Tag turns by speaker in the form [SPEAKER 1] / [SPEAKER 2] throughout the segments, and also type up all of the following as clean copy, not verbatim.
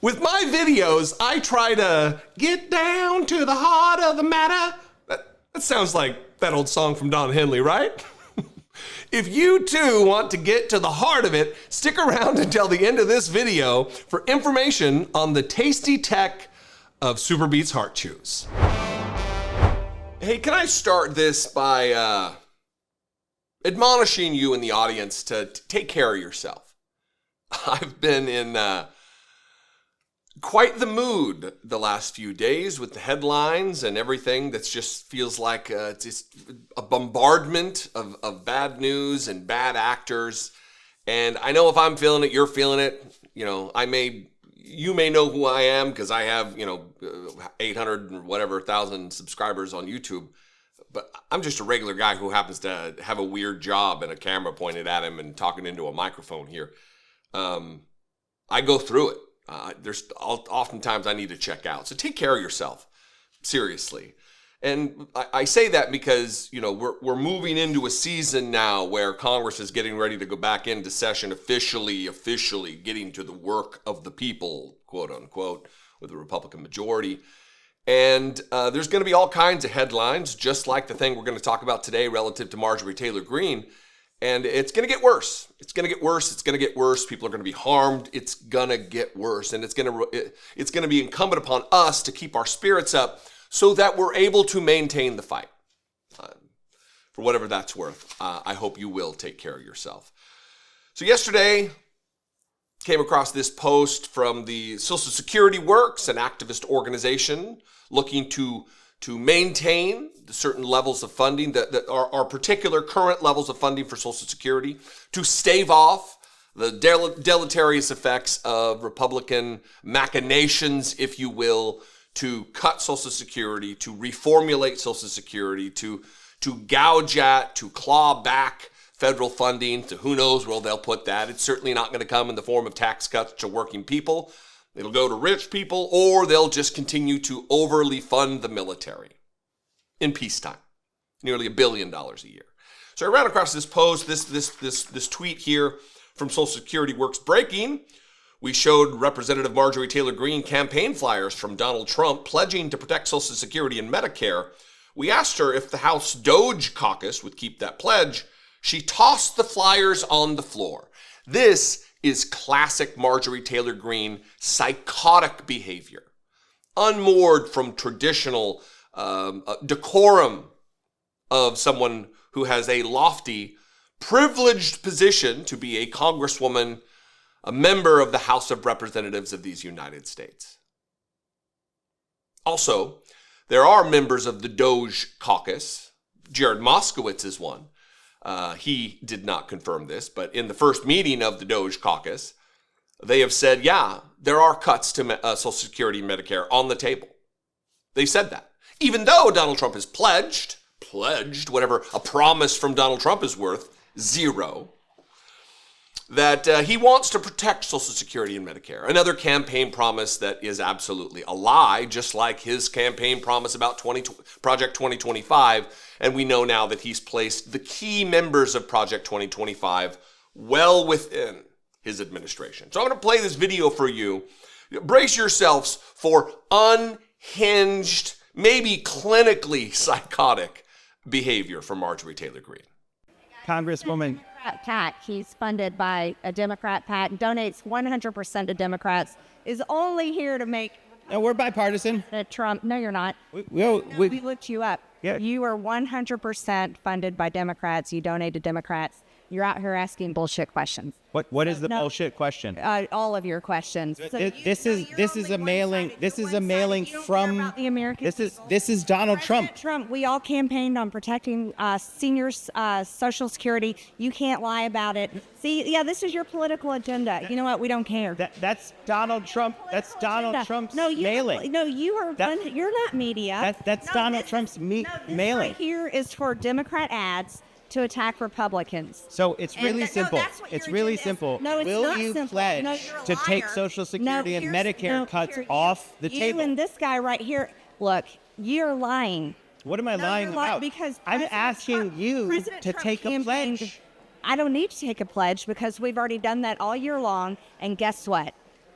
[SPEAKER 1] With my videos, I try to get down to the heart of the matter. That sounds like that old song from Don Henley, right? If you too want to get to the heart of it, stick around until the end of this video for information on the tasty tech of Super Beets Heart Chews. Hey, can I start this by admonishing you in the audience to take care of yourself? I've been in quite the mood the last few days with the headlines and everything that just feels like just a bombardment of bad news and bad actors. And I know if I'm feeling it, you're feeling it. You know, you may know who I am because I have, 800 or whatever thousand subscribers on YouTube. But I'm just a regular guy who happens to have a weird job and a camera pointed at him and talking into a microphone here. I go through it. Oftentimes I need to check out. So take care of yourself, seriously. And I say that because, we're moving into a season now where Congress is getting ready to go back into session officially getting to the work of the people, quote unquote, with the Republican majority. And there's going to be all kinds of headlines, just like the thing we're going to talk about today relative to Marjorie Taylor Greene. And it's going to get worse. It's going to get worse. It's going to get worse. People are going to be harmed. It's going to get worse. And it's going to be incumbent upon us to keep our spirits up so that we're able to maintain the fight. For whatever that's worth, I hope you will take care of yourself. So yesterday, came across this post from the Social Security Works, an activist organization looking to maintain the certain levels of funding that are particular current levels of funding for Social Security, to stave off the deleterious effects of Republican machinations, if you will, to cut Social Security, to reformulate Social Security, to gouge at, to claw back federal funding to who knows where they'll put that. It's certainly not going to come in the form of tax cuts to working people. It'll go to rich people, or they'll just continue to overly fund the military in peacetime, nearly $1 billion a year. So I ran across this post, this tweet here from Social Security Works breaking. We showed Representative Marjorie Taylor Greene campaign flyers from Donald Trump pledging to protect Social Security and Medicare. We asked her if the House Doge caucus would keep that pledge. She tossed the flyers on the floor. This is classic Marjorie Taylor Greene psychotic behavior, unmoored from traditional decorum of someone who has a lofty, privileged position to be a congresswoman, a member of the House of Representatives of these United States. Also, there are members of the Doge caucus. Jared Moskowitz is one. He did not confirm this, but in the first meeting of the Doge caucus, they have said, yeah, there are cuts to Social Security and Medicare on the table. They said that. Even though Donald Trump has pledged, whatever a promise from Donald Trump is worth, zero, that he wants to protect Social Security and Medicare. Another campaign promise that is absolutely a lie, just like his campaign promise about Project 2025. And we know now that he's placed the key members of Project 2025 well within his administration. So I'm going to play this video for you. Brace yourselves for unhinged, maybe clinically psychotic behavior from Marjorie Taylor Greene.
[SPEAKER 2] Congresswoman.
[SPEAKER 3] PAC, he's funded by a Democrat PAC, donates 100% to Democrats, is only here to make...
[SPEAKER 2] No, we're bipartisan.
[SPEAKER 3] Trump. No, you're not.
[SPEAKER 2] We
[SPEAKER 3] looked you up.
[SPEAKER 2] Yeah.
[SPEAKER 3] You are 100% funded by Democrats. You donate to Democrats. You're out here asking bullshit questions.
[SPEAKER 2] What is the bullshit question?
[SPEAKER 3] All of your questions.
[SPEAKER 2] This is a mailing from
[SPEAKER 3] the Americans.
[SPEAKER 2] This is Donald Trump.
[SPEAKER 3] We all campaigned on protecting seniors' Social Security. You can't lie about it. See, yeah, this is your political agenda. You know what? We don't care.
[SPEAKER 2] That's Donald Trump. That's Donald Trump's mailing.
[SPEAKER 3] No, you're not media.
[SPEAKER 2] That's Donald Trump's mailing.
[SPEAKER 3] Right here is for Democrat ads to attack Republicans.
[SPEAKER 2] So it's really simple. It's really simple.
[SPEAKER 3] No, it's
[SPEAKER 2] Will
[SPEAKER 3] not
[SPEAKER 2] you
[SPEAKER 3] simple.
[SPEAKER 2] pledge
[SPEAKER 3] No, you're a
[SPEAKER 2] to take
[SPEAKER 3] liar.
[SPEAKER 2] Social Security and Medicare cuts off the table?
[SPEAKER 3] You and this guy right here, look, you're lying.
[SPEAKER 2] What am I lying about?
[SPEAKER 3] Because
[SPEAKER 2] I'm asking you to take a pledge.
[SPEAKER 3] I don't need to take a pledge because we've already done that all year long. And guess what?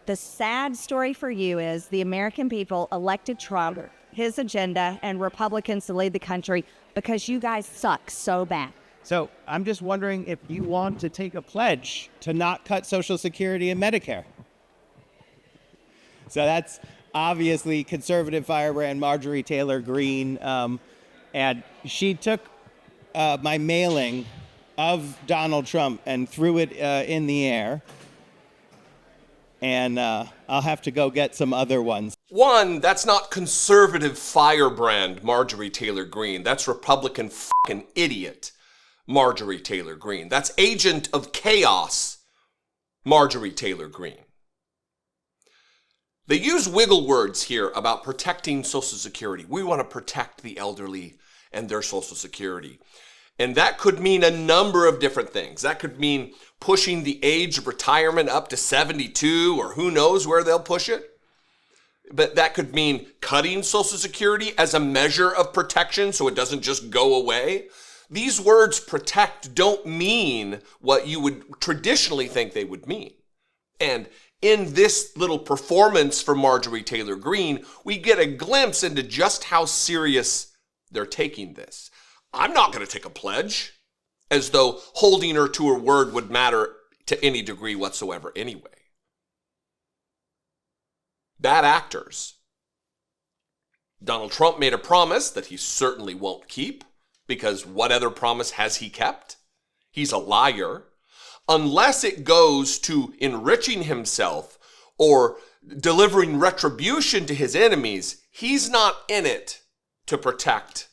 [SPEAKER 3] The sad story for you is the American people elected Trump, his agenda, and Republicans to lead the country because you guys suck so bad.
[SPEAKER 2] So I'm just wondering if you want to take a pledge to not cut Social Security and Medicare. So that's obviously conservative firebrand Marjorie Taylor Greene. And she took my mailing of Donald Trump and threw it in the air. And I'll have to go get some other ones.
[SPEAKER 1] One, that's not conservative firebrand Marjorie Taylor Greene. That's Republican fucking idiot Marjorie Taylor Greene. That's agent of chaos Marjorie Taylor Greene. They use wiggle words here about protecting Social Security. We want to protect the elderly and their Social Security. And that could mean a number of different things. That could mean pushing the age of retirement up to 72, or who knows where they'll push it. But that could mean cutting Social Security as a measure of protection so it doesn't just go away. These words protect don't mean what you would traditionally think they would mean. And in this little performance from Marjorie Taylor Greene, we get a glimpse into just how serious they're taking this. I'm not going to take a pledge, as though holding her to her word would matter to any degree whatsoever anyway. Bad actors. Donald Trump made a promise that he certainly won't keep, because what other promise has he kept? He's a liar. Unless it goes to enriching himself or delivering retribution to his enemies, he's not in it to protect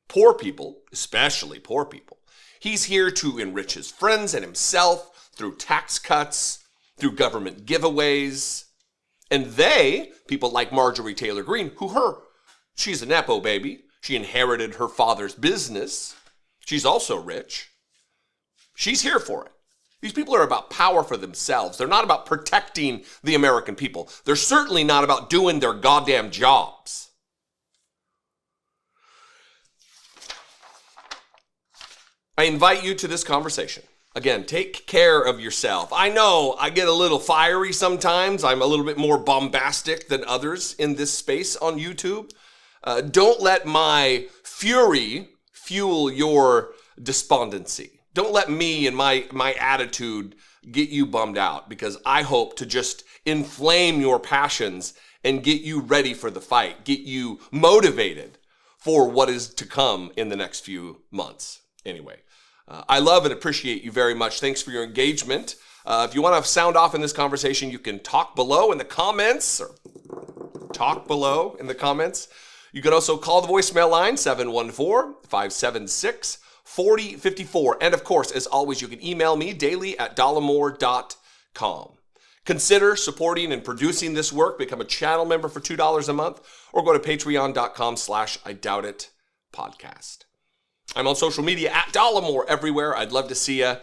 [SPEAKER 1] poor people, especially poor people. He's here to enrich his friends and himself through tax cuts, through government giveaways. And they, people like Marjorie Taylor Greene, she's a Nepo baby. She inherited her father's business. She's also rich. She's here for it. These people are about power for themselves. They're not about protecting the American people. They're certainly not about doing their goddamn jobs. I invite you to this conversation. Again, take care of yourself. I know I get a little fiery sometimes. I'm a little bit more bombastic than others in this space on YouTube. Don't let my fury fuel your despondency. Don't let me and my attitude get you bummed out, because I hope to just inflame your passions and get you ready for the fight, get you motivated for what is to come in the next few months. Anyway, I love and appreciate you very much. Thanks for your engagement. If you want to sound off in this conversation, you can talk below in the comments, You can also call the voicemail line, 714-576-4054. And of course, as always, you can email me daily at dollemore.com. Consider supporting and producing this work. Become a channel member for $2 a month, or go to patreon.com/IDoubtIt podcast. I'm on social media at Dollemore everywhere. I'd love to see you.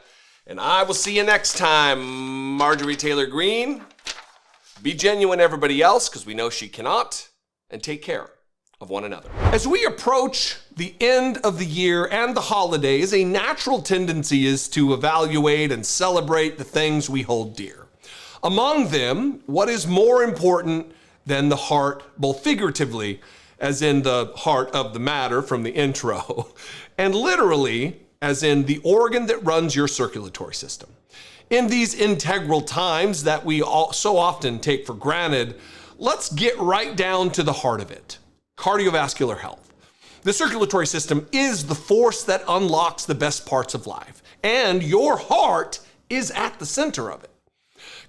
[SPEAKER 1] And I will see you next time, Marjorie Taylor Greene. Be genuine, everybody else, because we know she cannot. And take care of one another. As we approach the end of the year and the holidays, a natural tendency is to evaluate and celebrate the things we hold dear. Among them, what is more important than the heart, both figuratively, as in the heart of the matter from the intro, and literally, as in the organ that runs your circulatory system. In these integral times that we all so often take for granted, let's get right down to the heart of it: cardiovascular health. The circulatory system is the force that unlocks the best parts of life, and your heart is at the center of it.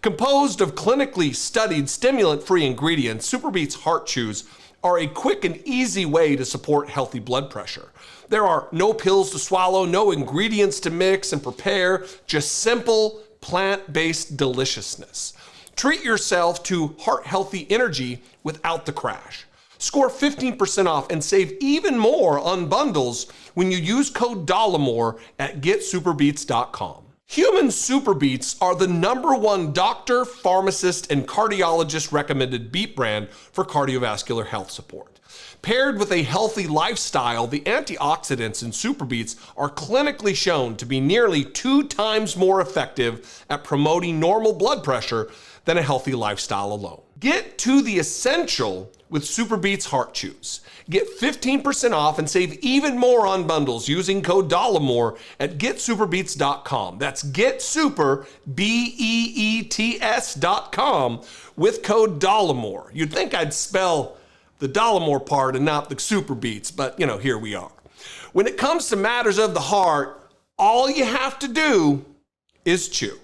[SPEAKER 1] Composed of clinically studied stimulant-free ingredients, SuperBeets Heart Chews are a quick and easy way to support healthy blood pressure. There are no pills to swallow, no ingredients to mix and prepare, just simple plant-based deliciousness. Treat yourself to heart-healthy energy without the crash. Score 15% off and save even more on bundles when you use code Dollemore at getsuperbeets.com. Human SuperBeets are the #1 doctor, pharmacist, and cardiologist recommended beet brand for cardiovascular health support. Paired with a healthy lifestyle, the antioxidants in SuperBeets are clinically shown to be nearly 2 times more effective at promoting normal blood pressure than a healthy lifestyle alone. Get to the essential with SuperBeets Heart Chews. Get 15% off and save even more on bundles using code Dollemore at getsuperbeets.com. That's getsuper, BEETS.com with code Dollemore. You'd think I'd spell the Dollemore part and not the SuperBeets, but here we are. When it comes to matters of the heart, all you have to do is chew.